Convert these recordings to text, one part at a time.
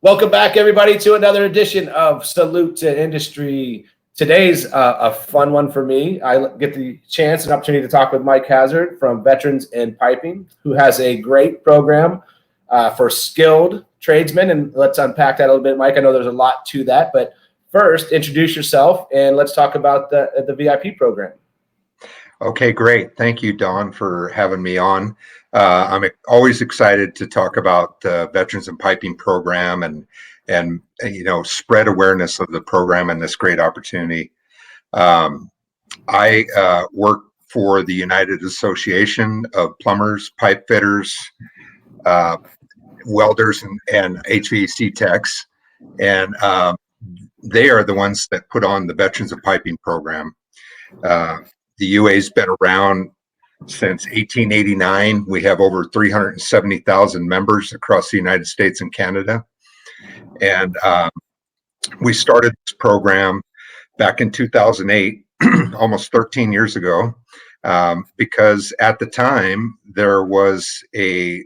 Welcome back, everybody, to another edition of Salute to Industry. Today's a fun one for me. I get the chance and opportunity to talk with Mike Hazard from Veterans in Piping, who has a great program for skilled tradesmen. And let's unpack that a little bit, Mike. I know there's a lot to that, but first, introduce yourself and let's talk about the VIP program. Okay, great. Thank you, Don, for having me on. I'm always excited to talk about the Veterans in Piping program and spread awareness of the program and this great opportunity. I work for the United Association of Plumbers, Pipe Fitters, Welders, and HVAC techs, and they are the ones that put on the Veterans in Piping program. The UA's been around since 1889. We have over 370,000 members across the United States and Canada. And we started this program back in 2008, almost 13 years ago, because at the time there was a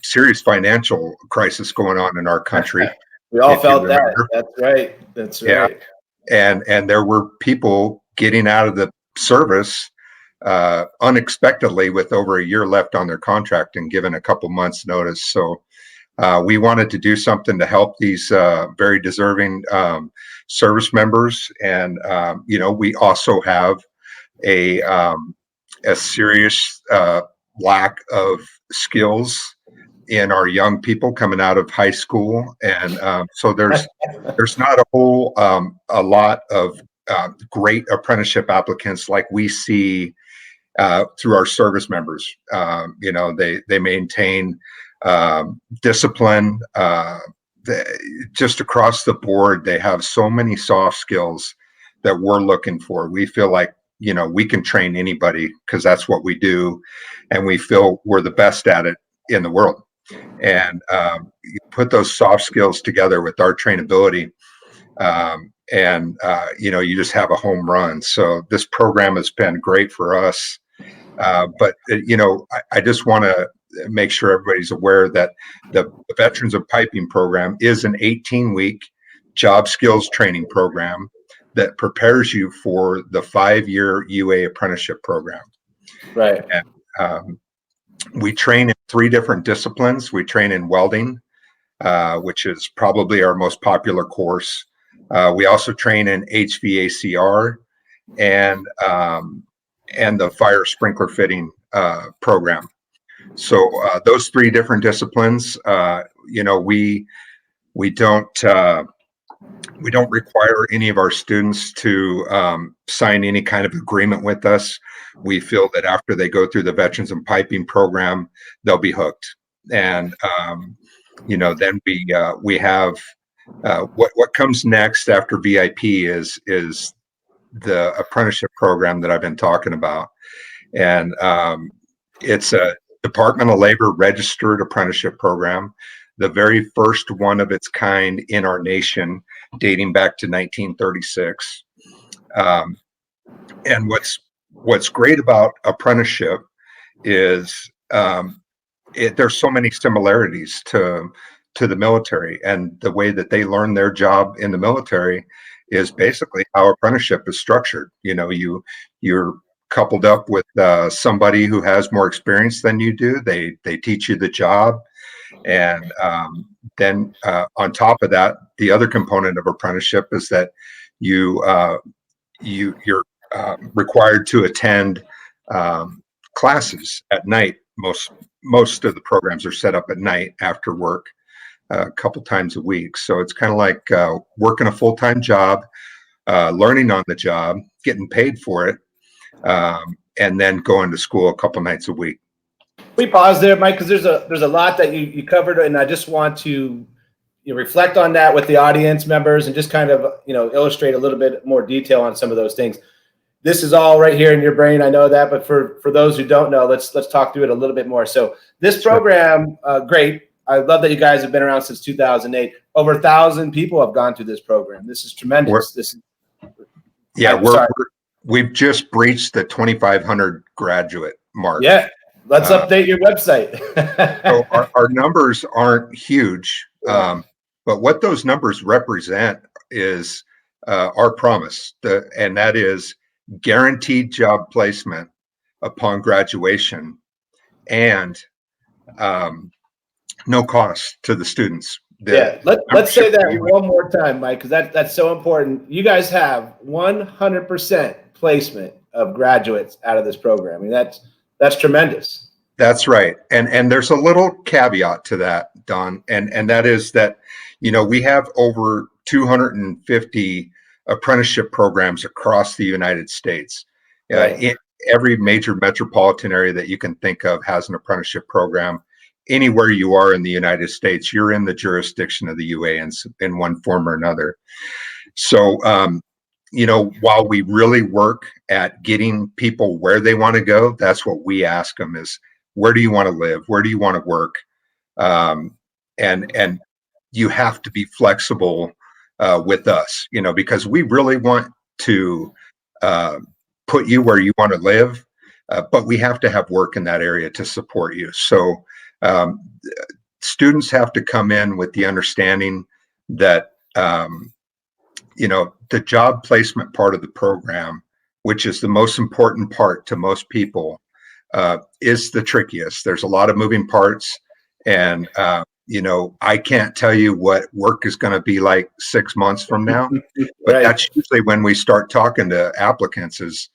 serious financial crisis going on in our country. We all felt that. That's right. That's right. Yeah. And there were people getting out of the service unexpectedly with over a year left on their contract and given a couple months notice. So we wanted to do something to help these very deserving service members. And, we also have a serious lack of skills in our young people coming out of high school. And so there's not a lot of great apprenticeship applicants like we see through our service members. They maintain discipline just across the board. They have so many soft skills that we're looking for. We feel like, we can train anybody because that's what we do. And we feel we're the best at it in the world. And you put those soft skills together with our trainability, you just have a home run. So this program has been great for us. But I just want to make sure everybody's aware that the Veterans of Piping program is an 18-week job skills training program that prepares you for the 5-year UA apprenticeship program. Right. And we train in 3 different disciplines. We train in welding, which is probably our most popular course. We also train in HVACR and the fire sprinkler fitting program. So those 3 different disciplines, we don't require any of our students to sign any kind of agreement with us. We feel that after they go through the Veterans in Piping program, they'll be hooked. And then we have what comes next after VIP is the apprenticeship program that I've been talking about. And it's a Department of Labor registered apprenticeship program, the very first one of its kind in our nation, dating back to 1936. And what's great about apprenticeship is there's so many similarities to the military, and the way that they learn their job in the military is basically how apprenticeship is structured. You're coupled up with somebody who has more experience than you do. They teach you the job, and then on top of that, the other component of apprenticeship is that you're required to attend classes at night. Most of the programs are set up at night after work, a couple times a week. So it's kind of like working a full-time job, learning on the job, getting paid for it, and then going to school a couple nights a week. We pause there, Mike, because there's a lot that you covered, and I just want to reflect on that with the audience members and just kind of illustrate a little bit more detail on some of those things. This is all right here in your brain, I know that, but for those who don't know, let's talk through it a little bit more. So this program, great. I love that you guys have been around since 2008. Over 1,000 people have gone through this program. This is tremendous. We've just breached the 2,500 graduate mark. Yeah. Let's update your website. So our numbers aren't huge, but what those numbers represent is our promise, and that is guaranteed job placement upon graduation and no cost to the students. Yeah, let's say that one more time, Mike, because that's so important. You guys have 100% placement of graduates out of this program. I mean, that's tremendous. That's right. And there's a little caveat to that, Don, and that is that, we have over 250 apprenticeship programs across the United States. Right. In every major metropolitan area that you can think of has an apprenticeship program. Anywhere you are in the United States, you're in the jurisdiction of the UA in one form or another. So, while we really work at getting people where they want to go, that's what we ask them is, where do you want to live? Where do you want to work? And you have to be flexible with us, because we really want to put you where you want to live, but we have to have work in that area to support you. So students have to come in with the understanding that, the job placement part of the program, which is the most important part to most people, is the trickiest. There's a lot of moving parts, and I can't tell you what work is going to be like 6 months from now, but Right. that's usually when we start talking to applicants is,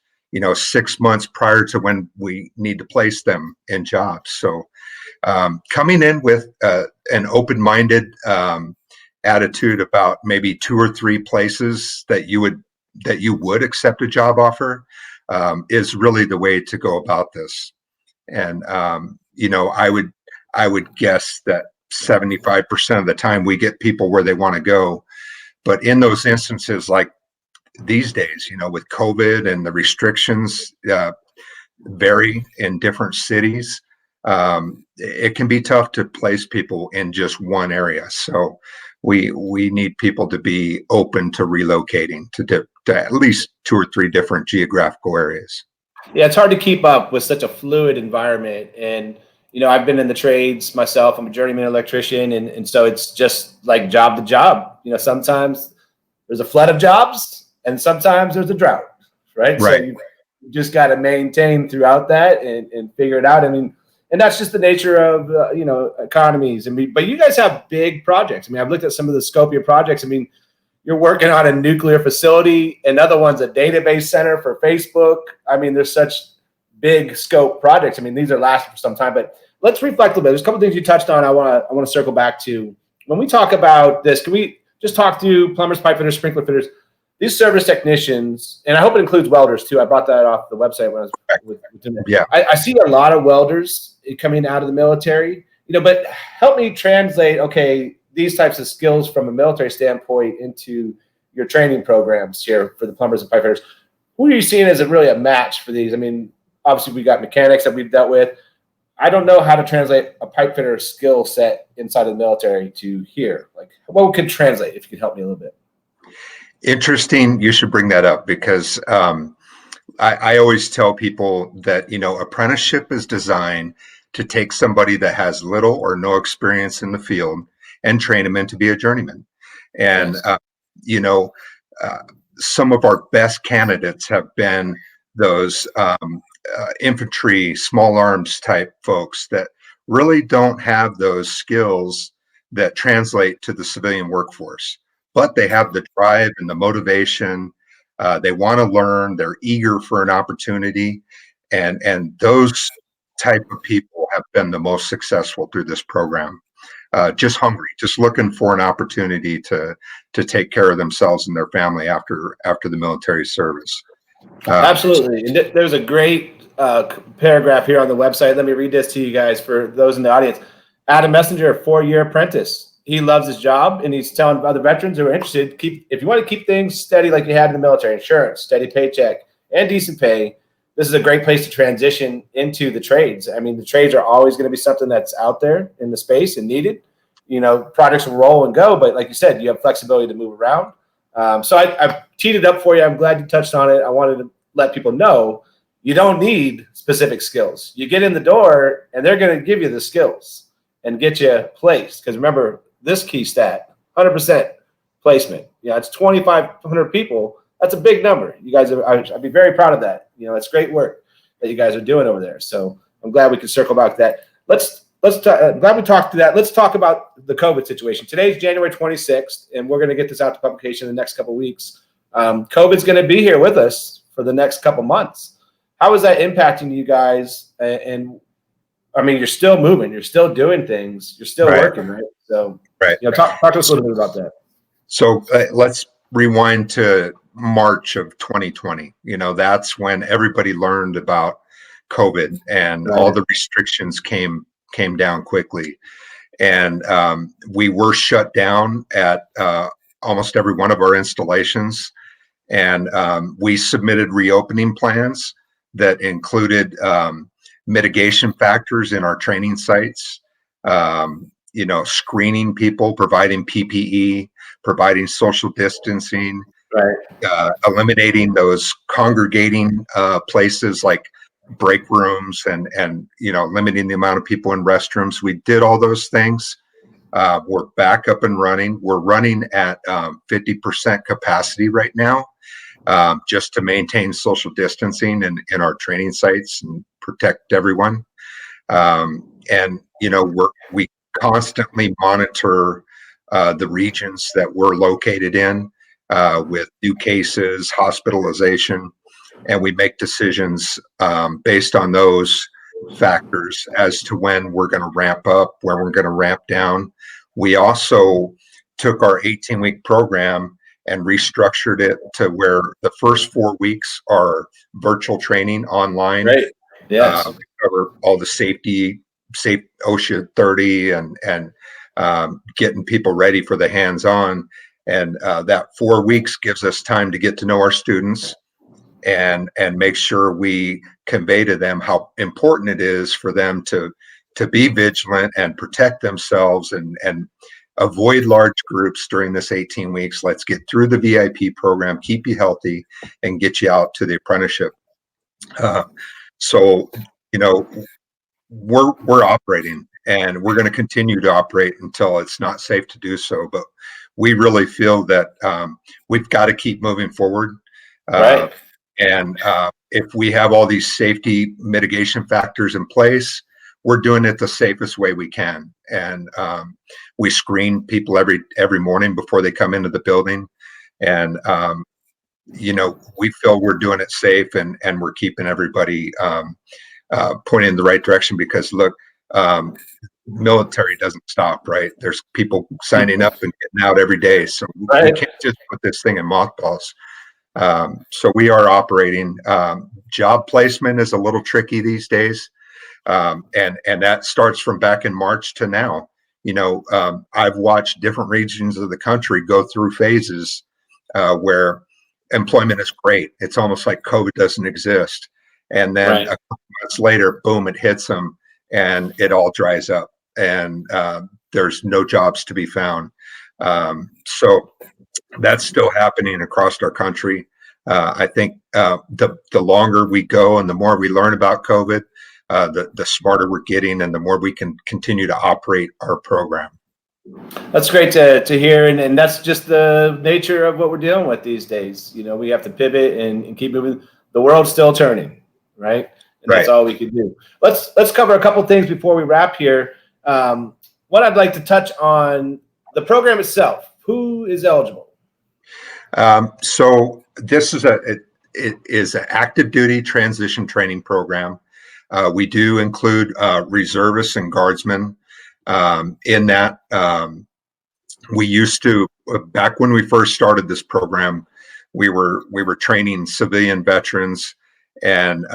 6 months prior to when we need to place them in jobs. So coming in with an open-minded attitude about maybe 2 or 3 places that you would accept a job offer is really the way to go about this. And I would guess that 75% of the time we get people where they want to go, but in those instances, like these days, with COVID and the restrictions vary in different cities, it can be tough to place people in just one area. So we need people to be open to relocating to at least 2 or 3 different geographical areas. Yeah, it's hard to keep up with such a fluid environment. And, I've been in the trades myself. I'm a journeyman electrician. And so it's just like job to job. Sometimes there's a flood of jobs and sometimes there's a drought, right? So you just got to maintain throughout that and figure it out. I mean, and that's just the nature of, economies. I mean, but you guys have big projects. I mean, I've looked at some of the scope of your projects. I mean, you're working on a nuclear facility, another one's a database center for Facebook. I mean, there's such big scope projects. I mean, these are lasting for some time, but let's reflect a little bit. There's a couple of things you touched on. I want to circle back to when we talk about this. Can we just talk to plumbers, pipe fitters, sprinkler fitters, these service technicians, and I hope it includes welders too. I brought that off the website when I was with them. Yeah. I see a lot of welders coming out of the military, but help me translate, okay, these types of skills from a military standpoint into your training programs here for the plumbers and pipe fitters. Who are you seeing as really a match for these? I mean, obviously we got mechanics that we've dealt with. I don't know how to translate a pipe fitter skill set inside of the military to here. Like, what could translate, if you could help me a little bit? Interesting. You should bring that up because I always tell people that, apprenticeship is designed to take somebody that has little or no experience in the field and train them in to be a journeyman. And, Yes. Some of our best candidates have been those infantry, small arms type folks that really don't have those skills that translate to the civilian workforce, but they have the drive and the motivation. They want to learn. They're eager for an opportunity. And those type of people have been the most successful through this program. Just hungry, just looking for an opportunity to take care of themselves and their family after the military service. Absolutely. And there's a great paragraph here on the website. Let me read this to you guys for those in the audience. Adam Messenger, a 4-year apprentice. He loves his job, and he's telling other veterans who are interested, if you want to keep things steady like you had in the military, insurance, steady paycheck, and decent pay, this is a great place to transition into the trades. I mean, the trades are always going to be something that's out there in the space and needed. Projects will roll and go, but like you said, you have flexibility to move around. So I've teed it up for you. I'm glad you touched on it. I wanted to let people know you don't need specific skills. You get in the door and they're going to give you the skills and get you placed. Because remember, this key stat, 100% placement. It's 2,500 people. That's a big number. You guys, I'd be very proud of that. It's great work that you guys are doing over there. So I'm glad we could circle back to that. Glad we talked to that. Let's talk about the COVID situation. Today's January 26th, and we're going to get this out to publication in the next couple of weeks. COVID's going to be here with us for the next couple months. How is that impacting you guys? And I mean, you're still moving, you're still doing things, you're still working, right? So, talk to us a little bit about that. So let's rewind to March of 2020. That's when everybody learned about COVID and all the restrictions came down quickly. And we were shut down at almost every one of our installations. And we submitted reopening plans that included mitigation factors in our training sites, screening people, providing PPE, providing social distancing, eliminating those congregating places like break rooms and limiting the amount of people in restrooms. We did all those things. We're back up and running. We're running at 50% capacity right now, just to maintain social distancing in our training sites and protect everyone. We constantly monitor the regions that we're located in with new cases, hospitalization, and we make decisions based on those factors as to when we're going to ramp up, where we're going to ramp down. We also took our 18-week program and restructured it to where the first 4 weeks are virtual training online. Right. Yes. We cover all the safe OSHA 30 and getting people ready for the hands-on. And that 4 weeks gives us time to get to know our students and make sure we convey to them how important it is for them to be vigilant and protect themselves and avoid large groups during this 18 weeks. Let's get through the VIP program, keep you healthy, and get you out to the apprenticeship. We're operating, and we're going to continue to operate until it's not safe to do so. But we really feel that we've got to keep moving forward. And if we have all these safety mitigation factors in place, we're doing it the safest way we can. And we screen people every morning before they come into the building. And, we feel we're doing it safe and we're keeping everybody pointing in the right direction because, look, military doesn't stop, right? There's people signing up and getting out every day. So we can't just put this thing in mothballs. So we are operating. Job placement is a little tricky these days. And that starts from back in March to now. I've watched different regions of the country go through phases where employment is great. It's almost like COVID doesn't exist. And then a couple months later, boom, it hits them and it all dries up and there's no jobs to be found. So that's still happening across our country. I think the longer we go and the more we learn about COVID, the smarter we're getting and the more we can continue to operate our program. That's great to hear. And that's just the nature of what we're dealing with these days. We have to pivot and keep moving. The world's still turning, right? And that's all we can do. Let's cover a couple things before we wrap here. What I'd like to touch on the program itself. Who is eligible? So this is it is an active duty transition training program. We do include reservists and guardsmen in that. We used to, back when we first started this program, we were training civilian veterans and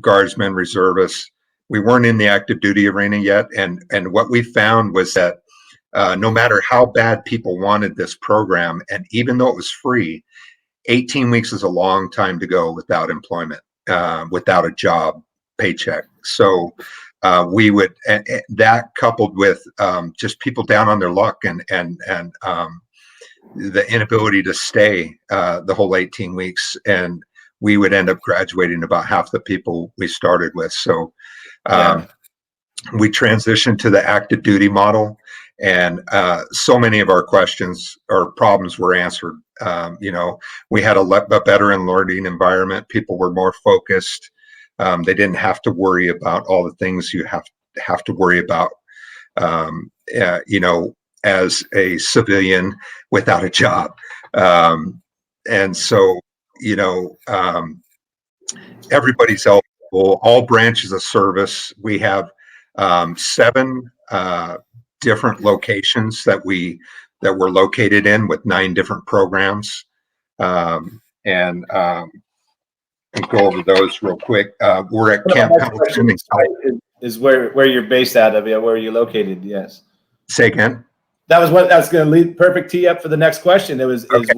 guardsmen, reservists. We weren't in the active duty arena yet, and what we found was that no matter how bad people wanted this program, and even though it was free, 18 weeks is a long time to go without employment, without a job paycheck. So we would, and that coupled with just people down on their luck and the inability to stay the whole 18 weeks. And we would end up graduating about half the people we started with. So Yeah. we transitioned to the active duty model, and so many of our questions or problems were answered. We had a better and learning environment. People were more focused. They didn't have to worry about all the things you have to worry about, as a civilian without a job. And so, everybody's eligible, all branches of service. We have 7 different locations that we're located in, with 9 different programs. And go over those real quick. We're at Camp Pendleton. Is where you're based out of, where you're located. Yes. Say again. That was going to lead perfect tee up for the next question. It was, okay. Is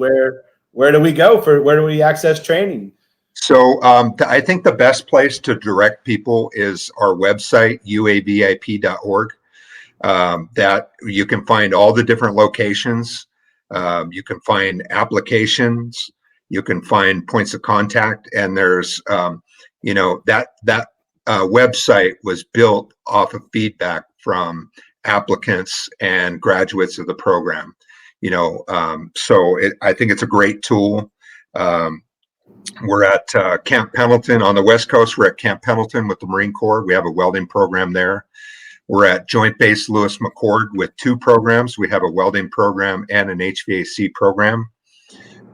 where do we go where do we access training? So I think the best place to direct people is our website, uavip.org. That you can find all the different locations. You can find applications. You can find points of contact, and there's, that website was built off of feedback from applicants and graduates of the program. So I think it's a great tool. We're at Camp Pendleton on the West Coast. We're at Camp Pendleton with the Marine Corps. We have a welding program there. We're at Joint Base Lewis McChord with 2 programs. We have a welding program and an HVAC program.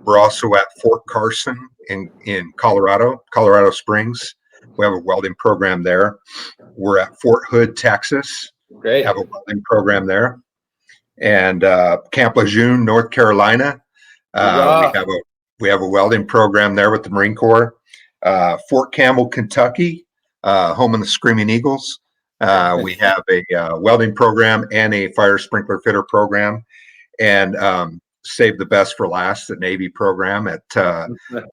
We're also at Fort Carson in Colorado Springs. We have a welding program there. We're at Fort Hood, Texas. Great. Have a welding program there. And Camp Lejeune, North Carolina. We have a welding program there with the Marine Corps. Fort Campbell, Kentucky, home of the Screaming Eagles. We have a welding program and a fire sprinkler fitter program. And save the best for last, the Navy program at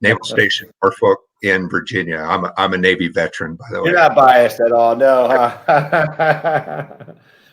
Naval Station Norfolk in Virginia. I'm a Navy veteran, by the way. You're not biased at all, no. Huh?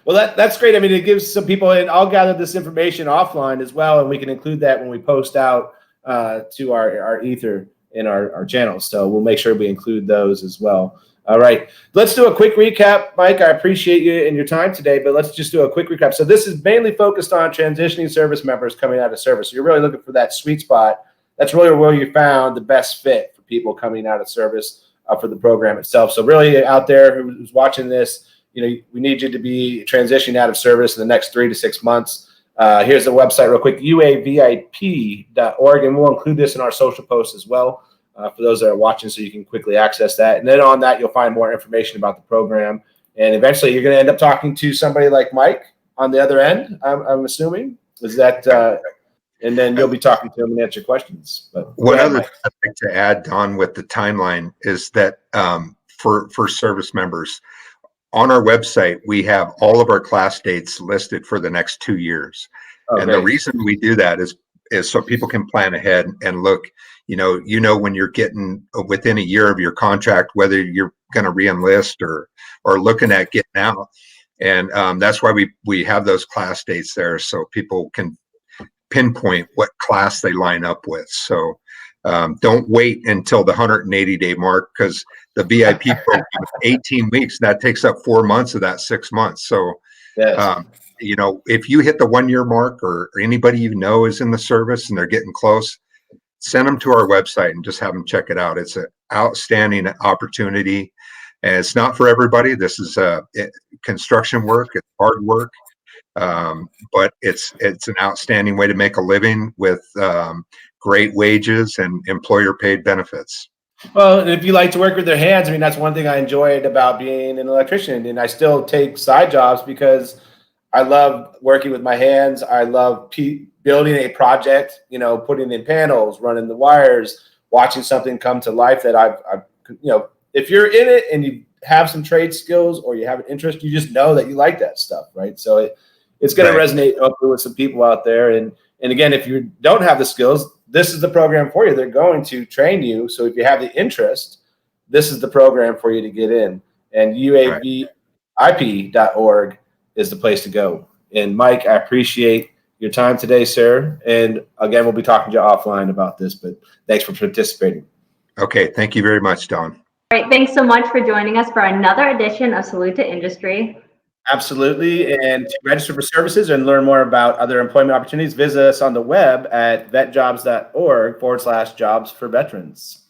Well, that's great. I mean, it gives some people, and I'll gather this information offline as well, and we can include that when we post out to our ether in our channels. So we'll make sure we include those as well. All right, let's do a quick recap. Mike, I appreciate you and your time today, but let's just do a quick recap. So this is mainly focused on transitioning service members coming out of service. So you're really looking for that sweet spot. That's really where you found the best fit for people coming out of service for the program itself. So really out there who's watching this, we need you to be transitioning out of service in the next 3 to 6 months. Here's the website real quick, uavip.org, and we'll include this in our social posts as well. For those that are watching, so you can quickly access that. And then on that, you'll find more information about the program. And eventually, you're going to end up talking to somebody like Mike on the other end, I'm assuming. Is that, and then you'll be talking to him and answer questions. But one other thing I'd like to add, Don, with the timeline is that for service members, on our website, we have all of our class dates listed for the next 2 years. Oh, and great. The reason we do that is so people can plan ahead and look, when you're getting within a year of your contract, whether you're going to re-enlist or looking at getting out. And that's why we have those class dates there, so people can pinpoint what class they line up with. So don't wait until the 180-day mark, because the VIP program is 18 weeks. And that takes up 4 months of that 6 months. So, yes. If you hit the 1 year mark, or anybody is in the service and they're getting close, send them to our website and just have them check it out. It's an outstanding opportunity, and it's not for everybody. This is construction work. It's hard work, but it's an outstanding way to make a living with great wages and employer-paid benefits. Well, and if you like to work with your hands, that's one thing I enjoyed about being an electrician, and I still take side jobs because I love working with my hands. I love building a project, putting in panels, running the wires, watching something come to life that I've if you're in it and you have some trade skills or you have an interest, you just know that you like that stuff, right? So it's going to resonate hopefully with some people out there. And again, if you don't have the skills, this is the program for you. They're going to train you. So if you have the interest, this is the program for you to get in. And uavip.org is the place to go. And Mike, I appreciate your time today, sir. And again, we'll be talking to you offline about this, but thanks for participating. Okay, thank you very much, Don. All right, thanks so much for joining us for another edition of Salute to Industry. Absolutely. And to register for services and learn more about other employment opportunities, visit us on the web at vetjobs.org/jobs for veterans.